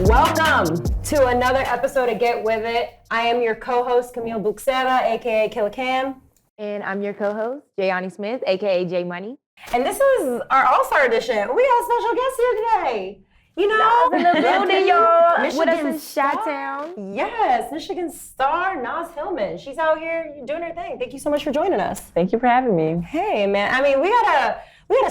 Welcome to another episode of Get With It. I am your co-host, Camille Buxera, aka Killer Cam. And I'm your co-host, Jayani Smith, aka J Money. And this is our All-Star edition. We got a special guest here today. You know, in the building, y'all. Michigan with us in star. Chi-Town. Yes, Michigan star Naz Hillmon. She's out here doing her thing. Thank you so much for joining us. Thank you for having me. Hey, man. I mean, we gotta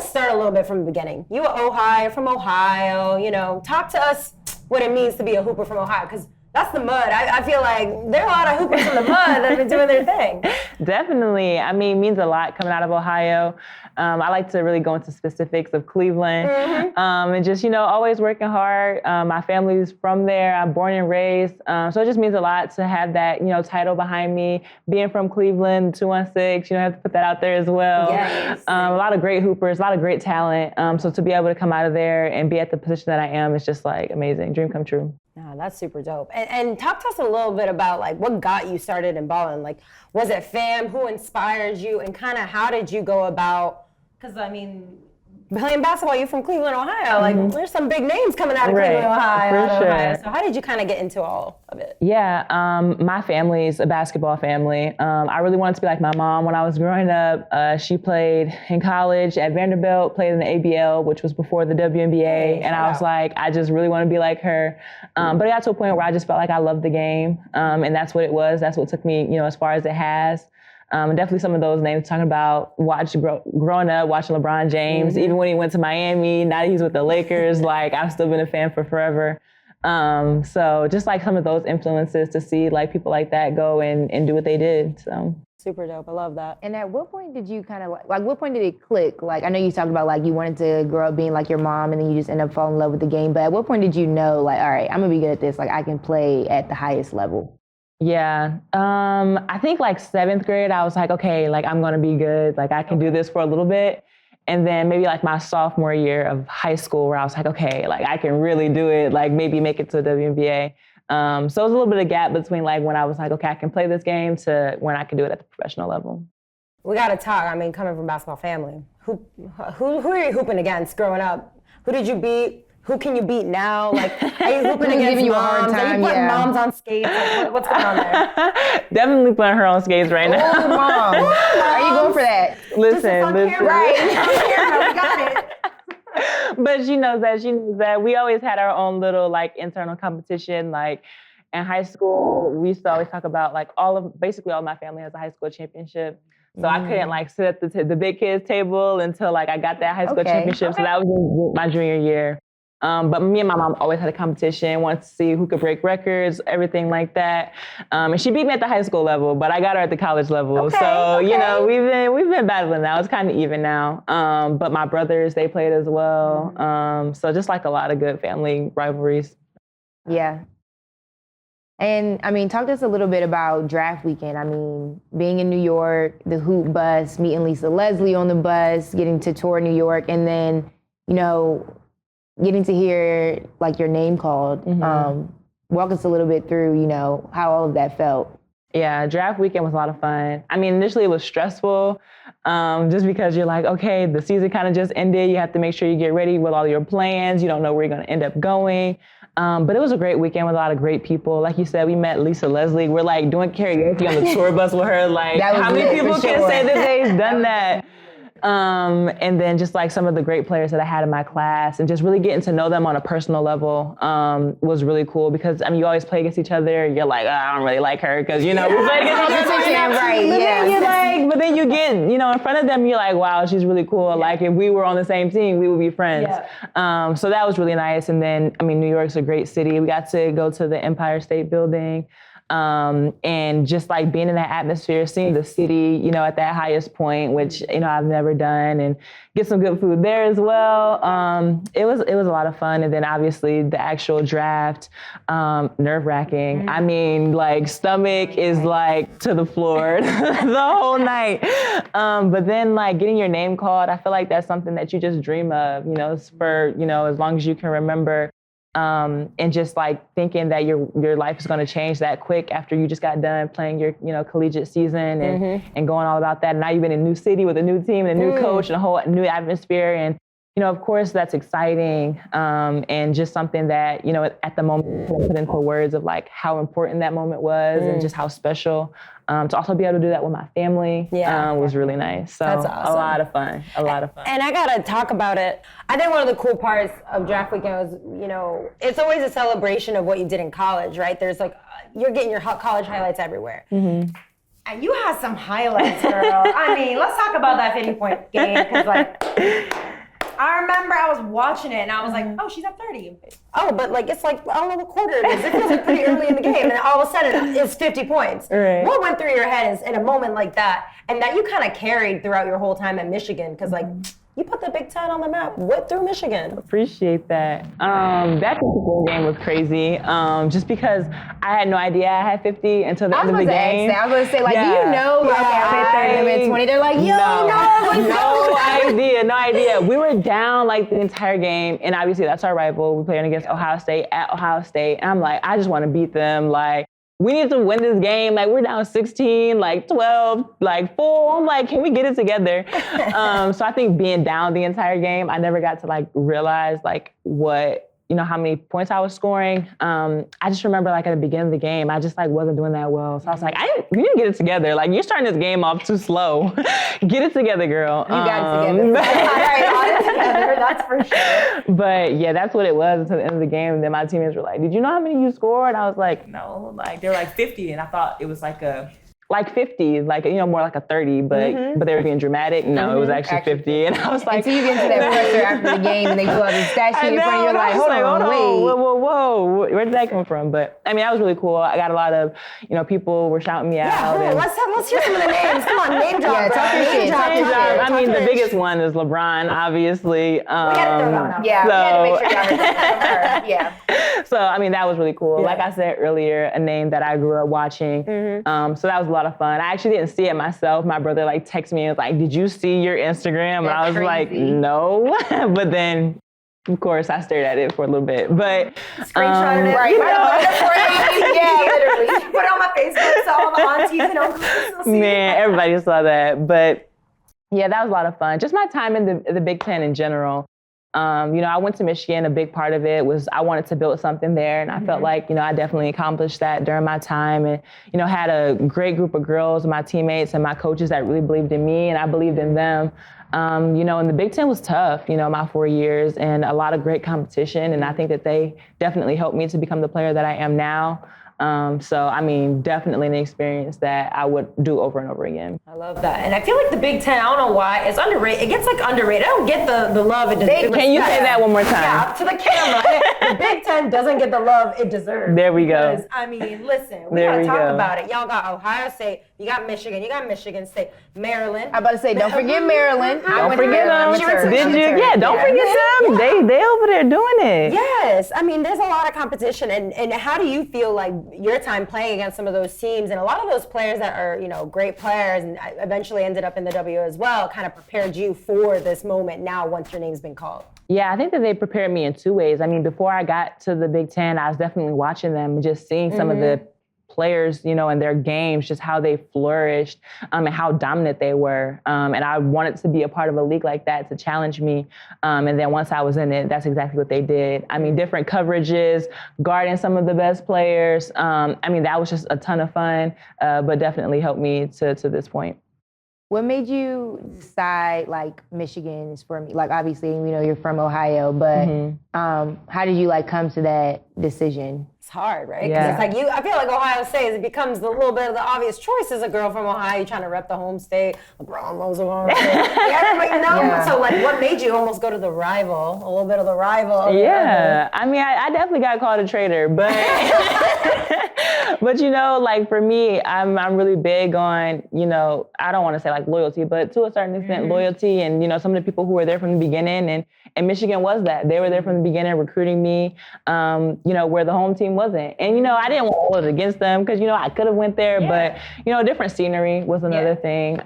start a little bit from the beginning. You are from Ohio. You know, talk to us what it means to be a hooper from Ohio, because that's the mud. I feel like there are a lot of hoopers from the mud that have been doing their thing. Definitely. I mean, it means a lot coming out of Ohio. I like to really go into specifics of Cleveland. And just, always working hard. My family's from there. I'm born and raised. So it just means a lot to have that, title behind me. Being from Cleveland, 216, I have to put that out there as well. Yes. A lot of great hoopers, a lot of great talent. So to be able to come out of there and be at the position that I am is just like amazing. Dream come true. No, that's super dope. And talk to us a little bit about like what got you started in balling. Like, was it fam? Who inspired you? And kind of how did you go about, because I mean, playing basketball, you're from Cleveland, Ohio. Like, there's some big names coming out of Cleveland, Ohio. For sure. So how did you kind of get into all of it? Yeah, my family's a basketball family. I really wanted to be like my mom when I was growing up. She played in college at Vanderbilt, played in the ABL, which was before the WNBA. And I was like, I just really want to be like her. But it got to a point where I just felt like I loved the game. And that's what it was. That's what took me, as far as it has. And definitely some of those names talking about growing up, watching LeBron James, even when he went to Miami, now that he's with the Lakers, like I've still been a fan for forever. So just like some of those influences to see like people like that go and do what they did, so. Super dope, I love that. And at what point did you kind of, like what point did it click? Like, I know you talked about like you wanted to grow up being like your mom and then you just end up falling in love with the game, but at what point did you know like, all right, I'm gonna be good at this, like I can play at the highest level? Yeah, I think like 7th grade, I was like, okay, like I'm gonna be good. Like I can do this for a little bit. And then maybe like my sophomore year of high school where I was like, okay, like I can really do it, like maybe make it to the WNBA. So it was a little bit of gap between like when I was like, okay, I can play this game to when I can do it at the professional level. We gotta talk, I mean, coming from a basketball family, who are you hooping against growing up? Who did you beat? Who can you beat now? Like, are you hooping against you a hard moms? time? Are you putting moms on skates? Like, what's going on there? Definitely putting her on skates right now. Oh, mom. Are you going for that? Listen. Right. We got it. But she knows that we always had our own little like internal competition. Like in high school, we used to always talk about like basically all my family has a high school championship. So I couldn't like sit at the big kids table until like I got that high school championship. So that was my junior year. But me and my mom always had a competition, wanted to see who could break records, everything like that. And she beat me at the high school level, but I got her at the college level. We've been battling now. It's kind of even now. But my brothers, they played as well. So just like a lot of good family rivalries. Yeah. And I mean, talk to us a little bit about draft weekend. I mean, being in New York, the hoop bus, meeting Lisa Leslie on the bus, getting to tour New York, and then, getting to hear like your name called. Walk us a little bit through, how all of that felt. Yeah, draft weekend was a lot of fun. I mean, initially it was stressful, just because you're like, okay, the season kind of just ended. You have to make sure you get ready with all your plans. You don't know where you're going to end up going. But it was a great weekend with a lot of great people. Like you said, we met Lisa Leslie. We're like doing karaoke on the tour bus with her. Like, how many people can say that they've done that? And then just like some of the great players that I had in my class and just really getting to know them on a personal level was really cool because, I mean, you always play against each other. You're like, I don't really like her because, we play against each other. Right, But then you get, in front of them, you're like, wow, she's really cool. Yeah. Like if we were on the same team, we would be friends. Yeah. So that was really nice. And then, I mean, New York's a great city. We got to go to the Empire State Building. And just like being in that atmosphere, seeing the city, at that highest point, which, I've never done, and get some good food there as well. It was a lot of fun. And then obviously the actual draft, nerve-wracking. I mean, like stomach is like to the floor the whole night. But then like getting your name called, I feel like that's something that you just dream of, for, as long as you can remember. And just like thinking that your life is going to change that quick after you just got done playing your collegiate season and going all about that. And now you've been in a new city with a new team and a new coach and a whole new atmosphere. And of course that's exciting, and just something that, at the moment put into words of like how important that moment was and just how special. To also be able to do that with my family was really nice. So that's awesome. A lot of fun. And I gotta talk about it. I think one of the cool parts of draft weekend was, it's always a celebration of what you did in college, right? There's like, you're getting your college highlights everywhere. Mm-hmm. And you had some highlights, girl. I mean, let's talk about that 50-point game, because I remember I was watching it and I was like, oh, she's at 30. Oh, but it's like, I don't know what quarter it is. It feels like pretty early in the game, and all of a sudden it's 50 points. Right. What went through your head in a moment like that, and that you kind of carried throughout your whole time at Michigan? Because you put the Big Ten on the map. What through Michigan? Appreciate that. That 50-point game was crazy. Just because I had no idea I had 50 until the end of the game. I was going to say, do you know? Okay, I'm at 30, I'm at 20. They're like, no idea. We were down the entire game, and obviously that's our rival. We playing against Ohio State at Ohio State, and I'm like, I just want to beat them. We need to win this game. We're down 16, 12, 4. I'm like, can we get it together? So I think being down the entire game, I never got to realize what, how many points I was scoring. I just remember at the beginning of the game, I just wasn't doing that well. So I was like, we need to get it together. You're starting this game off too slow. Get it together, girl. You got it together. Got it together, that's for sure. But yeah, that's what it was until the end of the game. And then my teammates were like, did you know how many you scored? I was like, no, they were 50. And I thought it was a 50, more like a 30, but they were being dramatic. No, it was actually 50. And I was like, until you get into that presser after the game and they pull out the stat sheet in front of you, you're like, hold on, wait. Whoa, where did that come from? But I mean, that was really cool. I got a lot of, people were shouting me out. Yeah, let's hear some of the names. Come on, name drop. Yeah, talk your shit. I mean, the biggest one is LeBron, obviously. We gotta throw that out. Yeah, we had to make sure y'all heard that from her. Yeah. So, I mean, that was really cool. Yeah. Like I said earlier, a name that I grew up watching. Mm-hmm. So that was a lot of fun. I actually didn't see it myself. My brother texted me and was like, did you see your Instagram? And I was like, no. But then, of course, I stared at it for a little bit. But screenshotted it. Right. Yeah, literally. Put it on my Facebook so all the aunties and uncles will see. Man, everybody saw that. But yeah, that was a lot of fun. Just my time in the Big Ten in general. I went to Michigan. A big part of it was I wanted to build something there. And I felt like, I definitely accomplished that during my time and, had a great group of girls, my teammates and my coaches that really believed in me and I believed in them. And the Big Ten was tough, my 4 years and a lot of great competition. And I think that they definitely helped me to become the player that I am now. So, I mean, definitely an experience that I would do over and over again. I love that. And I feel like the Big Ten, I don't know why, it's underrated. It gets underrated. I don't get the love it deserves. Can you say that one more time? Yeah, to the camera. The Big Ten doesn't get the love it deserves. There we go. Because, I mean, listen, we gotta talk about it. Y'all got Ohio State, you got Michigan State, Maryland. I'm about to say, don't forget Maryland. Don't forget them. Did you? Yeah, don't forget them. Yeah. They over there doing it. Yes. I mean, there's a lot of competition. And how do you feel like your time playing against some of those teams and a lot of those players that are, great players and eventually ended up in the W as well, kind of prepared you for this moment now once your name's been called? Yeah, I think that they prepared me in two ways. I mean, before I got to the Big Ten, I was definitely watching them and just seeing some of the players, in their games, just how they flourished and how dominant they were. And I wanted to be a part of a league like that to challenge me. And then once I was in it, that's exactly what they did. I mean, different coverages, guarding some of the best players. I mean, that was just a ton of fun, but definitely helped me to this point. What made you decide Michigan is for me? Obviously, you're from Ohio, but how did you come to that decision? It's hard, right? Yeah. Because it's I feel like Ohio State, it becomes a little bit of the obvious choice as a girl from Ohio. You're trying to rep the home state. LeBron loves Ohio State. Everybody knows. Yeah. So what made you almost go to the rival, a little bit of the rival? Yeah. I mean, I definitely got called a traitor, but but for me, I'm really big on, I don't want to say loyalty, but to a certain extent loyalty and, some of the people who were there from the beginning and Michigan was that. They were there from the beginning recruiting me, where the home team wasn't. And, I didn't want to hold it against them because, I could have went there, but, different scenery was another thing.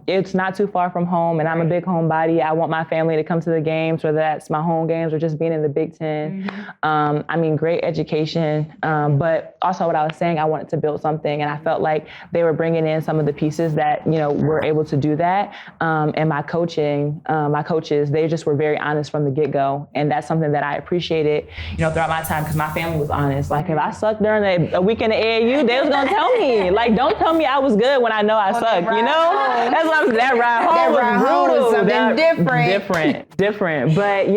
It's not too far from home and I'm a big homebody. I want my family to come to the games, whether that's my home games or just being in the Big Ten. I mean, great education. But also what I was saying playing, I wanted to build something. And I felt like they were bringing in some of the pieces that, were able to do that. And my coaches, they just were very honest from the get-go. And that's something that I appreciated, throughout my time, because my family was honest. Like, if I sucked during a weekend at AAU, they was going to tell me. Like, don't tell me I was good when I know I sucked, That's what I'm saying. That ride home was brutal. Something different. But,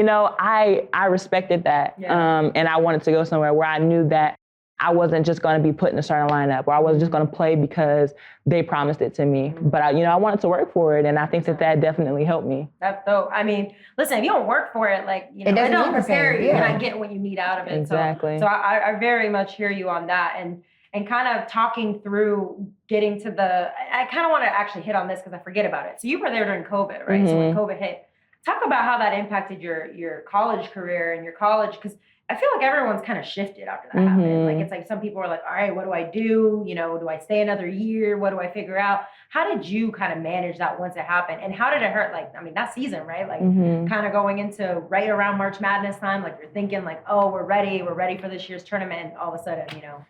I respected that. Yeah. And I wanted to go somewhere where I knew that I wasn't just going to be put in a starting lineup, or I wasn't just going to play because they promised it to me. But I wanted to work for it, and I think that definitely helped me. That's dope. I mean, listen, if you don't work for it, it don't prepare you. You're not getting what you need out of it. Exactly. So I very much hear you on that, and kind of talking through getting to I kind of want to actually hit on this because I forget about it. So you were there during COVID, right? Mm-hmm. So when COVID hit, talk about how that impacted your college career and your college, because I feel like everyone's kind of shifted after that happened. Like, it's like some people are like, all right, what do I do? Do I stay another year? What do I figure out? How did you kind of manage that once it happened? And how did it hurt? Like, I mean, that season, right? Like, kind of going into right around March Madness time, like you're thinking like, oh, we're ready for this year's tournament. And all of a sudden, it happens.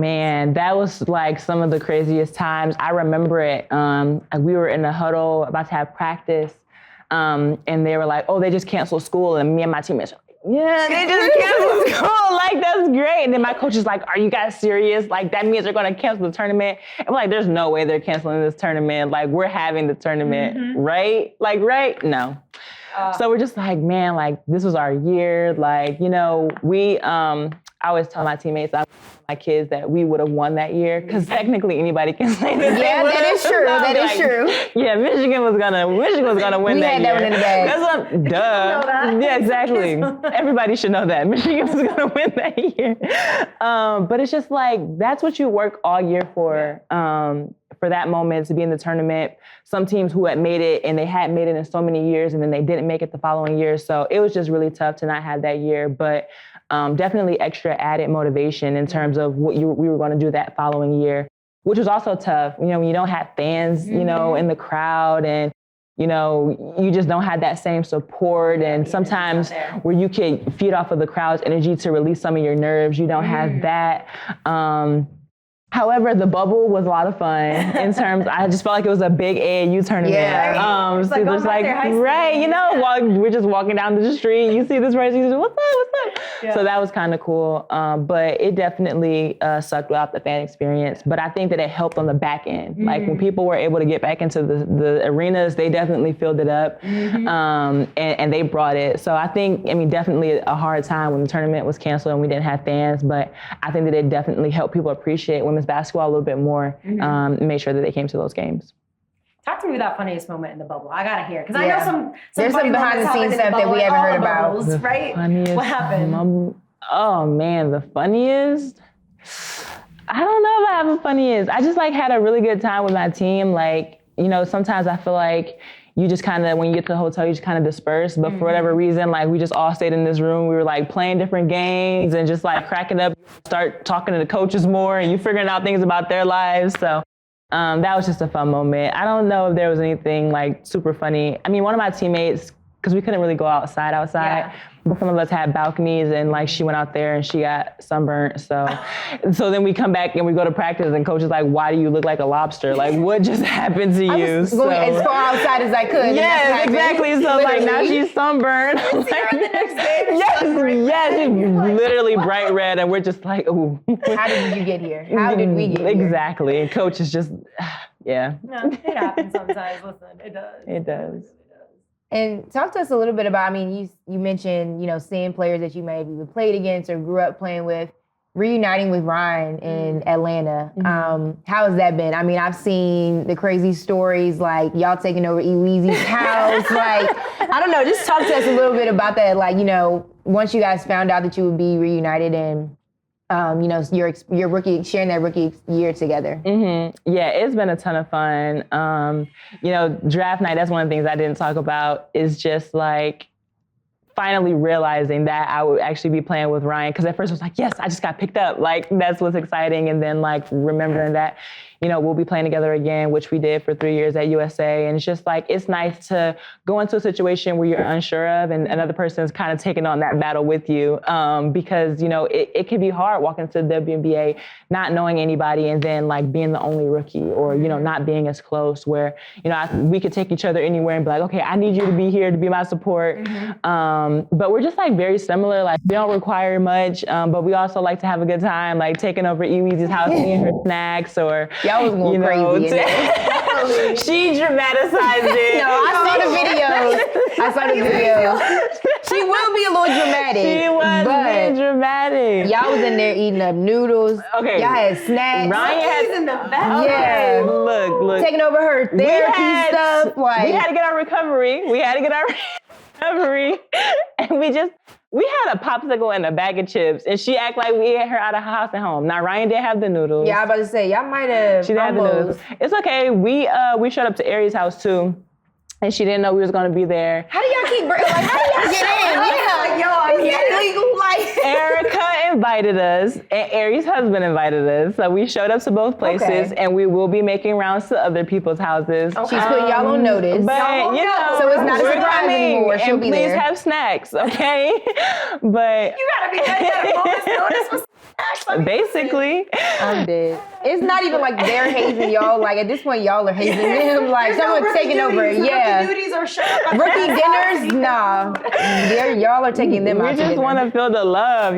Man, that was like some of the craziest times. I remember it. We were in the huddle about to have practice. And they were like, oh, they just canceled school. And me and my teammates were like, yeah, they just canceled school. Like, that's great. And then my coach is like, are you guys serious? Like, that means they're going to cancel the tournament. And we're like, there's no way they're canceling this tournament. Like, we're having the tournament, right? Like, right? No. So we're just like, man, like, this was our year. Like, I always tell my teammates, my kids, that we would have won that year, because technically anybody can say that. Yeah, that is true. That is true. Yeah, Michigan was gonna win that year. We had that one in the bag. That's duh. Yeah, exactly. Everybody should know that Michigan was gonna win that year. But it's just like, that's what you work all year for that moment, to be in the tournament. Some teams who had made it, and they hadn't made it in so many years, and then they didn't make it the following year. So it was just really tough to not have that year. But definitely extra added motivation in terms of what we were going to do that following year, which was also tough. When you don't have fans, in the crowd, and you just don't have that same support. And sometimes where you can feed off of the crowd's energy to release some of your nerves, you don't have that. However, the bubble was a lot of fun in terms, I just felt like it was a big AAU tournament. Yeah. So there's like, right, we're just walking down the street, you see this race, you say, what's up? Yeah. So that was kind of cool. But it definitely sucked without the fan experience. But I think that it helped on the back end. Like, when people were able to get back into the arenas, they definitely filled it up. And they brought it. So I think, definitely a hard time when the tournament was canceled and we didn't have fans. But I think that it definitely helped people appreciate women's basketball a little bit more, and make sure that they came to those games. Talk to me about funniest moment in the bubble. I gotta hear, because I know there's some behind the scenes stuff that we haven't heard about. Bubbles, right? What happened? Oh man, the funniest. I don't know if I have a funniest. I just had a really good time with my team. Sometimes I feel like you just kind of, when you get to the hotel, you just kind of disperse. But for whatever reason, we just all stayed in this room. We were playing different games and just cracking up, start talking to the coaches more, and you figuring out things about their lives. So that was just a fun moment. I don't know if there was anything super funny. One of my teammates, because we couldn't really go outside. But some of us had balconies, and she went out there and she got sunburnt. So then we come back and we go to practice, and coach is like, why do you look like a lobster? What just happened to you? I was going as far outside as I could. Yes, exactly. So now she's sunburned. Yes, she's literally bright red, and we're just like, ooh. How did you get here? How did we get here? Exactly. And coach is just, yeah. No, it happens sometimes. Listen, it does. It does. And talk to us a little bit about, you mentioned, seeing players that you may have either played against or grew up playing with, reuniting with Ryan in Atlanta. How has that been? I've seen the crazy stories, y'all taking over Eweezy's house. I don't know, just talk to us a little bit about that. Once you guys found out that you would be reunited and, your rookie, sharing that rookie year together. Yeah, it's been a ton of fun. Draft night, that's one of the things I didn't talk about, is just finally realizing that I would actually be playing with Ryan. Because at first I was like, yes, I just got picked up. That's what's exciting. And then remembering that, we'll be playing together again, which we did for 3 years at USA. And it's just like, it's nice to go into a situation where you're unsure of and another person's kind of taking on that battle with you. Because, it can be hard walking to the WNBA, not knowing anybody and then like being the only rookie or, not being as close where, we could take each other anywhere and be like, okay, I need you to be here to be my support. But we're just like very similar. Like we don't require much, but we also like to have a good time, like taking over Eweezy's house, eating her snacks or, y'all was going crazy. She dramatized it. No, I saw the videos. She will be a little dramatic. She was being dramatic. Y'all was in there eating up noodles. Okay. Y'all had snacks. Ryan had in the back. Yeah. Look. Taking over her therapy stuff. Like we had to get our recovery. And we had a popsicle and a bag of chips, and she act like we had her out of her house and home. Now Ryan did have the noodles. Yeah, I was about to say y'all might have. She did have the noodles. It's okay. We showed up to Aries' house too, and she didn't know we was gonna be there. How do y'all keep how do y'all get in? Is legal? Like Erica invited us, and Aries' husband invited us. So we showed up to both places, and we will be making rounds to other people's houses. Okay. She's putting y'all on notice. But so it's not a surprise anymore. She'll and be please there. have snacks, okay? But You gotta be ready at a moment's notice for snacks. Basically, I'm dead. It's not even like they're hazing y'all. Like at this point, y'all are hazing them. Like someone's taking over. Yeah. Rookie duties or show up at Rookie dinners, nah. Y'all are taking them out. We just want to feel the love,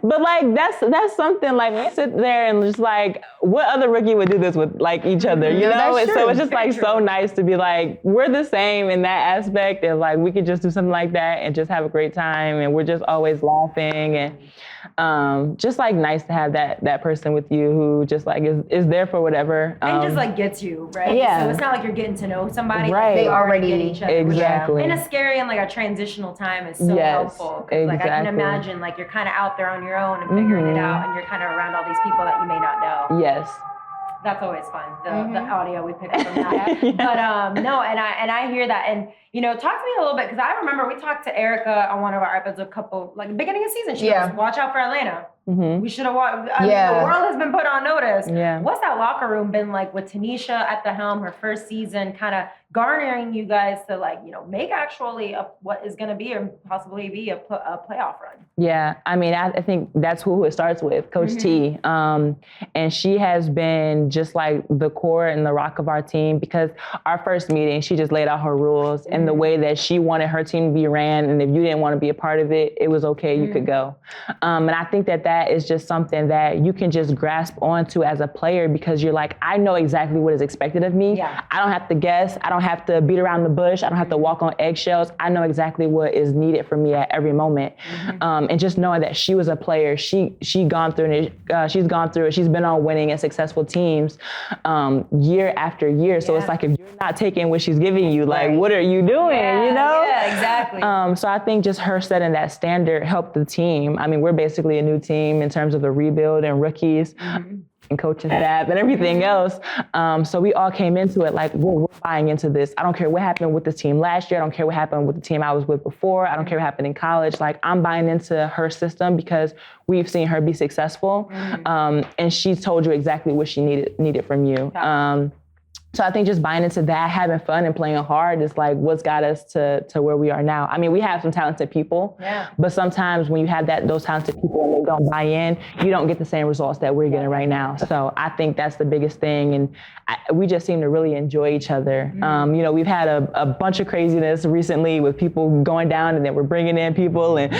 But like that's something like we sit there and just like, what other rookie would do this with like each other, you know? That's And so it's just like so nice to be like, we're the same in that aspect, and like we could just do something like that and just have a great time, and we're just always laughing, and just like nice to have that person with you who just like is there for whatever. And just like gets you, right? Yeah. So it's not like you're getting to know somebody. Right. Like, they already get each other. Exactly. In a scary and like a transitional time is so helpful. Because like I can imagine like you're kind of out there on your own and figuring it out, and you're kind of around all these people that you may not know. Yes. That's always fun. The audio we pick up from that. But no, and I hear that. And talk to me a little bit, because I remember we talked to Erica on one of our episodes beginning of season. She goes, watch out for Atlanta. We should have watched. I mean, the world has been put on notice. Yeah. What's that locker room been like with Tanisha at the helm, her first season, kind of garnering you guys to make actually what is going to be or possibly be a playoff run? Yeah, I mean, I think that's who it starts with, Coach T. And she has been just like the core and the rock of our team, because our first meeting, she just laid out her rules and the way that she wanted her team to be ran. And if you didn't want to be a part of it, it was okay, you could go. And I think that is just something that you can just grasp onto as a player, because you're like, I know exactly what is expected of me. Yeah. I don't have to guess. I don't have to beat around the bush. I don't have to walk on eggshells. I know exactly what is needed from me at every moment. And just knowing that she was a player, she's gone through it. She's been on winning and successful teams year after year. So it's like, if you're not taking what she's giving you, like, what are you doing? Yeah, exactly. So I think just her setting that standard helped the team. I mean, we're basically a new team in terms of the rebuild and rookies. And coaching staff and everything else. So we all came into it like, we're buying into this. I don't care what happened with this team last year. I don't care what happened with the team I was with before. I don't care what happened in college. Like, I'm buying into her system because we've seen her be successful. And she's told you exactly what she needed from you. So I think just buying into that, having fun and playing hard is like what's got us to where we are now. I mean, we have some talented people, but sometimes when you have those talented people and they don't buy in, you don't get the same results that we're getting right now. So I think that's the biggest thing. And we just seem to really enjoy each other. We've had a bunch of craziness recently with people going down, and then we're bringing in people and,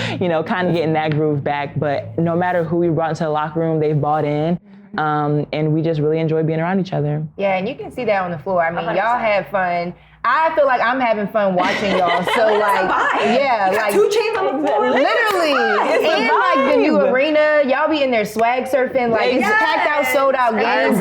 kind of getting that groove back. But no matter who we brought into the locker room, they've bought in. And we just really enjoy being around each other. Yeah, and you can see that on the floor. I mean, 100%. Y'all have fun. I feel like I'm having fun watching y'all. So like, yeah, you got like 2 Chainz on the floor. Literally, and like the new arena, y'all be in there swag surfing. Like it's packed out, sold out games.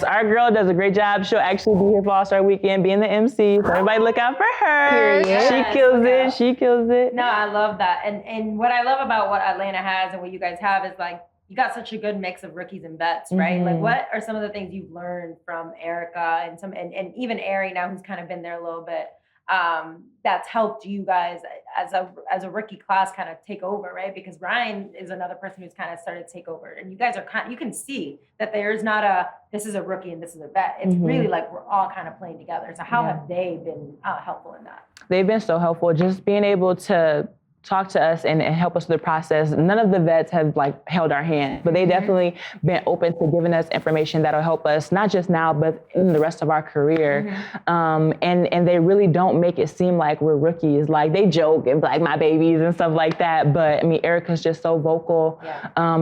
Our girl does a great job. She'll actually be here for All-Star Weekend, being the MC. So everybody look out for her. Period. She kills it. No, I love that. And what I love about what Atlanta has and what you guys have is like, you got such a good mix of rookies and vets, right? Like, what are some of the things you've learned from Erica and even Ari now, who's kind of been there a little bit, that's helped you guys as a rookie class kind of take over, right? Because Ryan is another person who's kind of started to take over, and you guys are you can see that there's not this is a rookie and this is a vet. It's really like we're all kind of playing together. So how have they been helpful in that? They've been so helpful, just being able to talk to us and help us through the process. None of the vets have like held our hand, but they definitely been open to giving us information that'll help us, not just now, but in the rest of our career. And they really don't make it seem like we're rookies. Like they joke and like my babies and stuff like that. But I mean, Erica's just so vocal,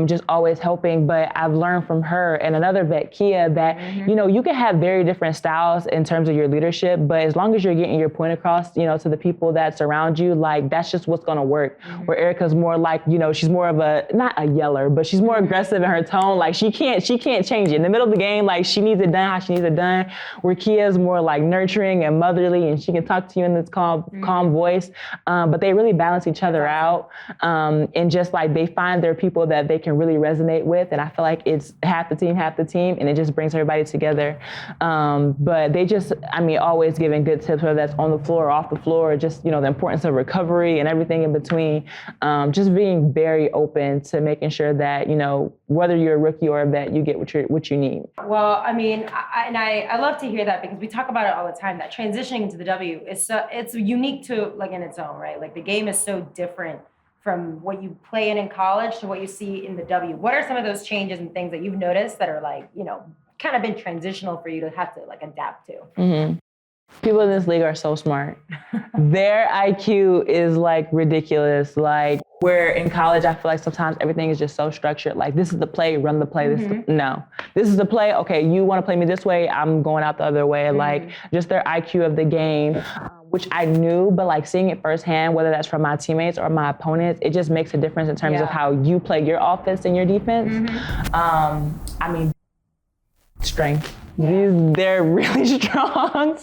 just always helping. But I've learned from her and another vet, Kia, that, you know, you can have very different styles in terms of your leadership, but as long as you're getting your point across, you know, to the people that surround you, like that's just what's gonna work. Where Erica's more like, you know, she's more of not a yeller, but she's more aggressive in her tone. Like she can't change it. In the middle of the game, like she needs it done how she needs it done. Where Kia's more like nurturing and motherly, and she can talk to you in this calm voice. But they really balance each other out. And just like they find their people that they can really resonate with. And I feel like it's half the team, and it just brings everybody together. But they just, I mean, always giving good tips, whether that's on the floor or off the floor, just, you know, the importance of recovery and everything in between. Just being very open to making sure that, you know, whether you're a rookie or a vet, you get what you need. Well, I mean, I love to hear that, because we talk about it all the time, that transitioning to the W is it's unique to like in its own, right? Like the game is so different from what you play in college to what you see in the W. What are some of those changes and things that you've noticed that are like, you know, kind of been transitional for you to have to like adapt to? People in this league are so smart. Their IQ is like ridiculous. Like where in college, I feel like sometimes everything is just so structured. Like this is the play, run the play. This is the play. Okay, you want to play me this way, I'm going out the other way. Like just their IQ of the game, which I knew, but like seeing it firsthand, whether that's from my teammates or my opponents, it just makes a difference in terms of how you play your offense and your defense. I mean, strength. They're really strong,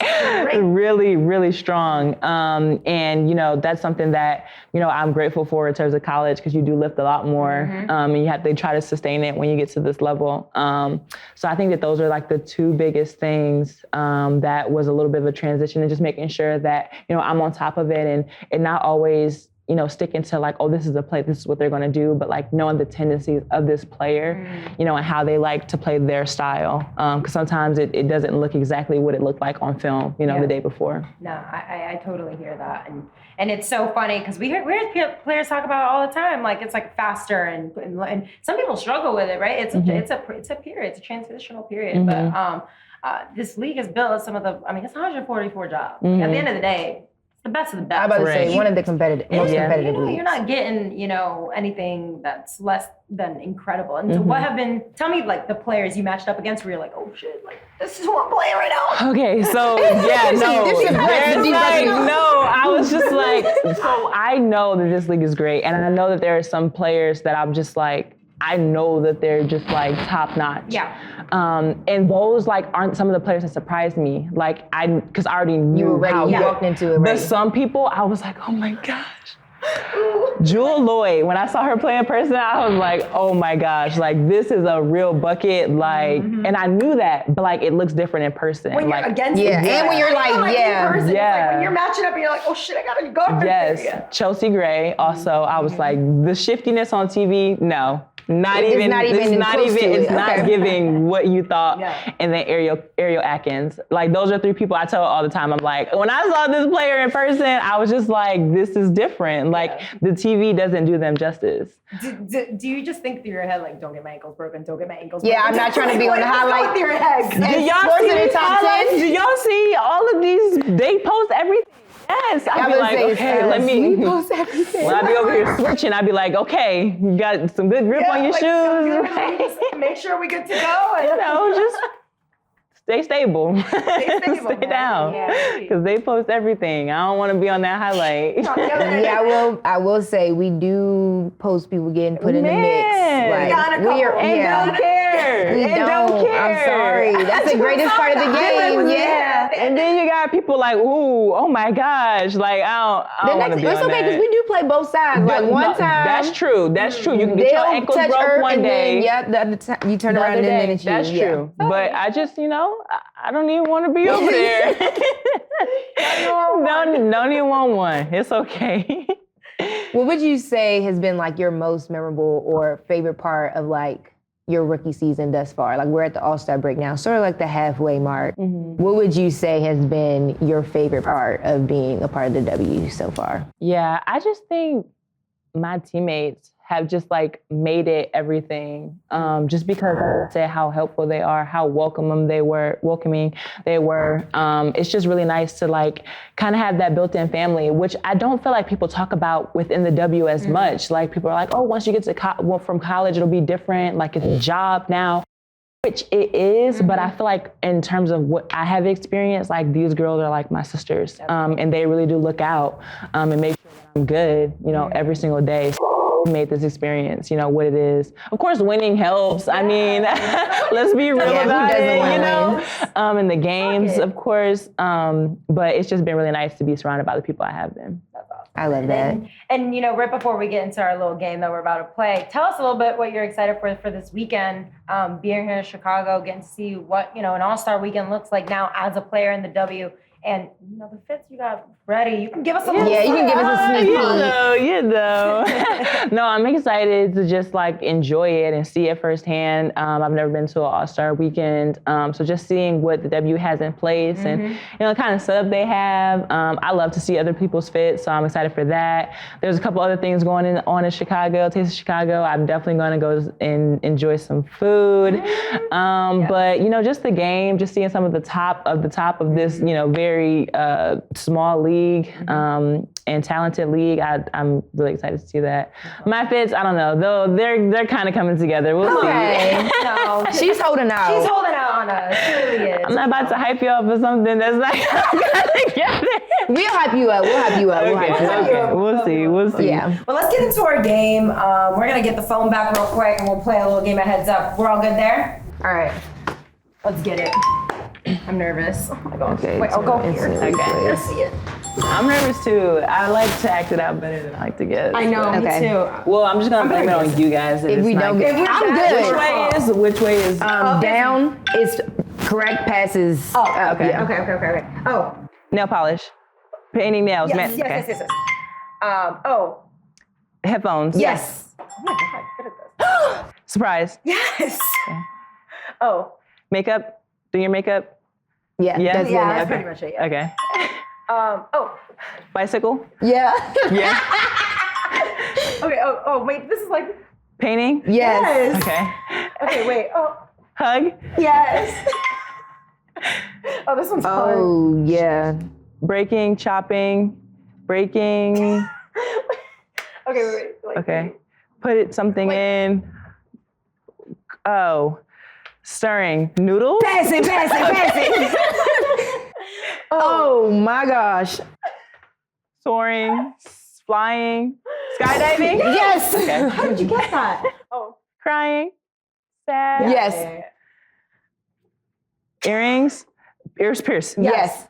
really, really strong. And, you know, that's something that, you know, I'm grateful for in terms of college, because you do lift a lot more and you have to try to sustain it when you get to this level. So I think that those are like the two biggest things that was a little bit of a transition, and just making sure that, you know, I'm on top of it and not always, you know, sticking to like, oh, this is a play, this is what they're going to do, but like knowing the tendencies of this player, you know, and how they like to play their style. Because sometimes it doesn't look exactly what it looked like on film, you know, the day before. No, I totally hear that. And it's so funny because we hear players talk about it all the time. Like it's like faster and some people struggle with it, right? It's a period, it's a transitional period. But this league is built as it's 144 jobs. Like, at the end of the day, the best of the best. I'm about to say one of the most competitive leagues. You're not getting, you know, anything that's less than incredible. And so tell me like the players you matched up against where you're like, oh shit, like this is who I'm playing right now. Okay, so yeah, I was just like, so I know that this league is great. And I know that there are some players that I'm just like, I know that they're just like top notch. Yeah. And those like aren't some of the players that surprised me. Like because I already knew you were ready. You walked into it. But some people, I was like, oh my gosh. Jewel Lloyd, when I saw her play in person, I was like, oh my gosh, like this is a real bucket. Like, and I knew that, but like it looks different in person. When like, you're against it. And when you're like in person, it's like when you're matching up and you're like, oh shit, I gotta go. Yes, Chelsea Gray also, I was like, the shiftiness on TV, no. It's not giving what you thought. And then Ariel Atkins. Like those are three people I tell all the time. I'm like, when I saw this player in person, I was just like, this is different. Like the TV doesn't do them justice. Do you just think through your head, like, don't get my ankles broken, don't get my ankles broken? Yeah, I'm not trying to be on the highlight. Through your head. Do y'all see these highlights? Do y'all see all of these? They post everything. Yes, I'd be like, okay, let me. Post everything. When I'd be over here switching, I'd be like, okay, you got some good grip on your shoes. Make sure we're good to go. You know, just stay stable. Stay down. Because they post everything. I don't want to be on that highlight. I will say we do post people getting put in the mix. Like, don't care. We don't care. I'm sorry. That's the greatest part of the game. And then you got people like, ooh, oh my gosh. Like, I don't want to be on that. It's okay because we do play both sides. Like one time. That's true. You can get your ankles broke one day. The other time you turn around and then it's you. That's true. But I just, you know, I don't even want to be over there. Don't even want one. It's okay. What would you say has been like your most memorable or favorite part of like your rookie season thus far? Like we're at the All-Star break now, sort of like the halfway mark. Mm-hmm. What would you say has been your favorite part of being a part of the W so far? Yeah, I just think my teammates have just like made it everything. Just because I said how helpful they are, how welcoming they were. It's just really nice to like kind of have that built-in family, which I don't feel like people talk about within the W as much. Like people are like, oh, once you get to from college, it'll be different. Like it's a job now. Which it is, but I feel like in terms of what I have experienced, like these girls are like my sisters, and they really do look out and make sure that I'm good, every single day. So made this experience, what it is. Of course, winning helps. I mean, let's be real about it, in the games, of course. But it's just been really nice to be surrounded by the people I have been. That's awesome. I love that. And right before we get into our little game that we're about to play, tell us a little bit what you're excited for this weekend, being here in Chicago, getting to see what, an all-star weekend looks like now as a player in the W. And, the fits you got ready, you can give us a little you can give us a sneak peek. No, I'm excited to just like enjoy it and see it firsthand. I've never been to an all-star weekend. So just seeing what the W has in place and, the kind of setup they have. I love to see other people's fits, so I'm excited for that. There's a couple other things going on in Chicago, Taste of Chicago. I'm definitely going to go and enjoy some food. But, just the game, just seeing some of the top of this, very small league and talented league. I'm really excited to see that. My fits, I don't know, though they're kind of coming together. We'll see. No, she's holding out. She's holding out on us. She really is. I'm not about to hype you up for something that's not coming together. We'll hype you up. Okay. We'll see. Yeah. Well, let's get into our game. We're gonna get the phone back real quick and we'll play a little game of heads up. We're all good there? All right. Let's get it. I'm nervous. Oh my gosh. Okay, wait, I'll go here. Okay. Let's see it. I'm nervous too. I like to act it out better than I like to guess. I know, Okay. me too. Well, I'm just gonna blame it on you guys. If we don't get, I'm good. Which way is? Down is correct, passes. Oh, up. okay. Yeah. Okay. Oh, Nail polish. Painting nails. yes. Headphones. Yes. Oh my God, good at this. Surprise. Yes. Okay. Oh. Makeup. Do your makeup. Yeah, Yeah? That's it. pretty much it. Yeah. Okay. Bicycle. Yeah. Yeah. Okay. Oh, wait. This is like. Painting. Yes. Okay. Okay. Wait. Oh. Hug. Yes. Oh, this one's hard. Oh, yeah. Breaking. Chopping. Breaking. Okay. Wait. Okay. Put something in. Oh. Stirring. Noodles. Pass it. Oh my gosh. Soaring. Flying. Skydiving. Yes. Okay. How did you get that? Oh. Crying. Sad. Yes. Earrings. Ears pierced. Yes.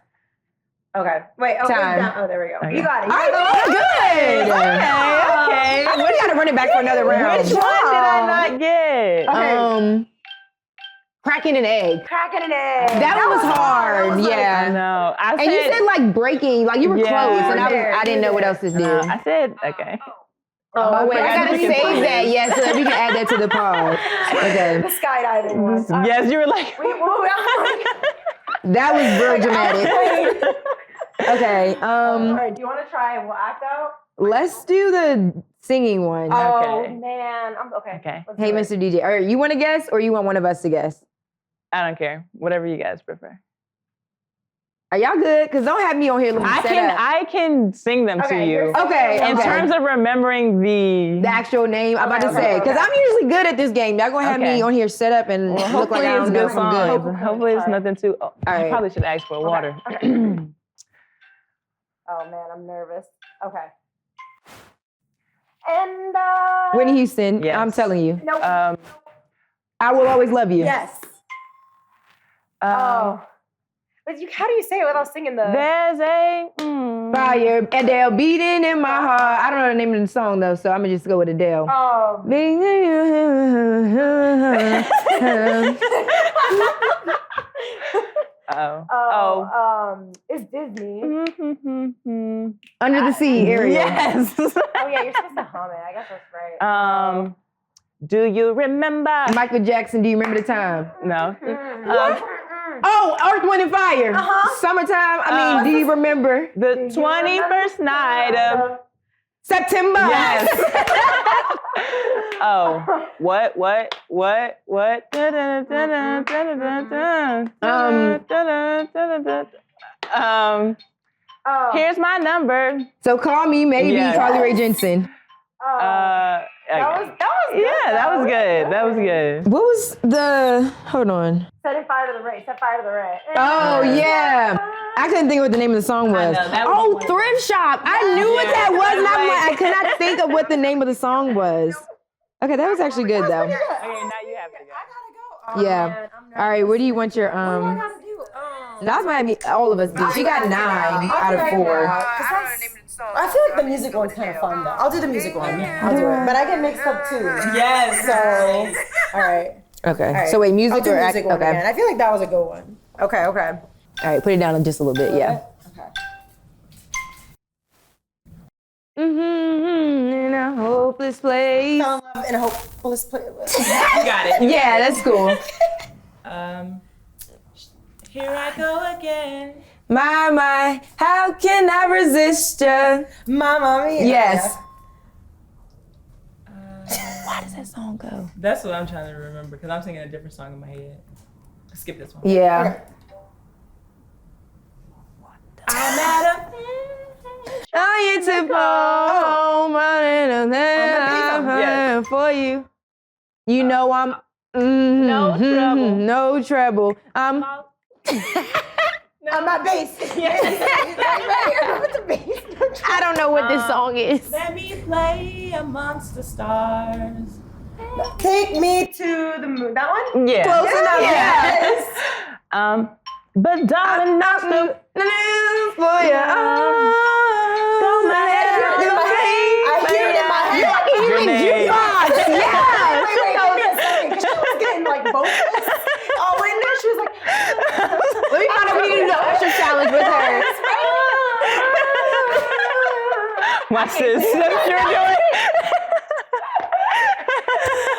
Okay. Wait. Oh, Time. Oh, there we go. Okay. You got it. Good. Okay. We gotta run it back for another round. Which one did I not get? Okay. Cracking an egg. Cracking an egg. That one was hard. I Yeah. know. And you said like breaking, like you were Yeah. close, and there. I didn't know what else to do. I said, okay. Oh wait, I gotta save that. Yes, so that we can add that to the pod. Okay. The skydiving one. Yes, you were like. Wait, That was real dramatic. Okay. All right. Do you want to try and we'll act out? Let's do the singing one. Oh Okay. man. Okay. Okay. Let's Hey, do it. Mr. DJ. All right, you want to guess or you want one of us to guess? I don't care. Whatever you guys prefer. Are y'all good? Because don't have me on here looking set up. I can sing them to Okay, you. you're Okay. In terms of remembering the actual name, I'm about to Okay, say, okay. because I'm usually good at this game. Y'all gonna have me Okay. on here set up and look like hopefully I it's don't know good some songs. good. Hopefully it's nothing too. Oh, I right. probably should ask for water. Okay. Oh man, I'm nervous. Okay. And Whitney Houston, Yes. I'm telling you. Nope. I will always love you. Yes. But how do you say it without singing the? There's a Fire, Adele beating in my heart. I don't know the name of the song though, so I'm gonna just go with Adele. It's Disney. Under the Sea, Ariel. Yes. Oh yeah, you're supposed to hum it. I guess that's right. Do you remember? Michael Jackson, do you remember the time? No. Oh, Earth, Wind, and Fire. Summertime. Do you remember? The 21st night of September. Yes. Oh, what? Here's my number. So Call Me Maybe, Yes. Carly Rae Jepsen. That was good. Yeah, that was good. That was good. What was the, hold on. Set fire to the rain. Set fire to the rain. Oh, yeah. I couldn't think of what the name of the song was. know, that was one of Thrift Shop. I knew what that was, and I'm like, I could not think of what the name of the song was. Okay, that was actually good, though. Okay, now you have to go. Yeah. All right, where do you want your, Naz might have me, all of us do. She got 9 out of 4. I feel like the music one's kind of fun though. I'll do the music one. I'll do it. But I get mixed up too. Yes. So, all right. Okay. All right. So wait, music I'll do or music one okay. again. I feel like that was a good one. Okay. All right, put it down just a little bit, yeah. Okay. In a hopeless place. Fell in love in a hopeless playlist. You got it. Yeah, that's cool. Here I go again. My, how can I resist you? Mamma Mia. Yes. Why does that song go? That's what I'm trying to remember because I'm singing a different song in my head. Skip this one. Yeah. I'm at a. I need to home Yes. for you. You know I'm No trouble. No trouble. On my bass. Yes. What's the bass? I don't know what this song is. Let me play amongst the stars. Take me to the moon. That one? Yeah. Close enough. Yes. But darling, not the For you. I hear it in my head. Grenade. Yes. Wait, she was getting like vocals all in there. She was like, Let me find out we need to do the Usher challenge with her. Watch this. You're doing.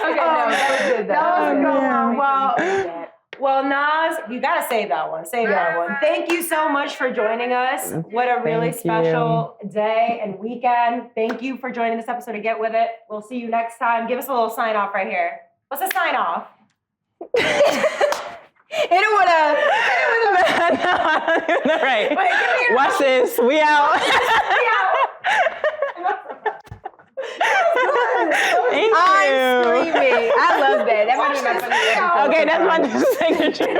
Okay, no, that was good though. that was a good one. Well, Naz, you gotta save that one. Save that one. Thank you so much for joining us. What a really special day and weekend. Thank you for joining this episode of Get With It. We'll see you next time. Give us a little sign off right here. What's the sign off? Hit it with a. No, right. Wait, give me Watch this. We out. Thank I'm you. screaming. I love that. That might be my funny episode. Okay, that's my new signature.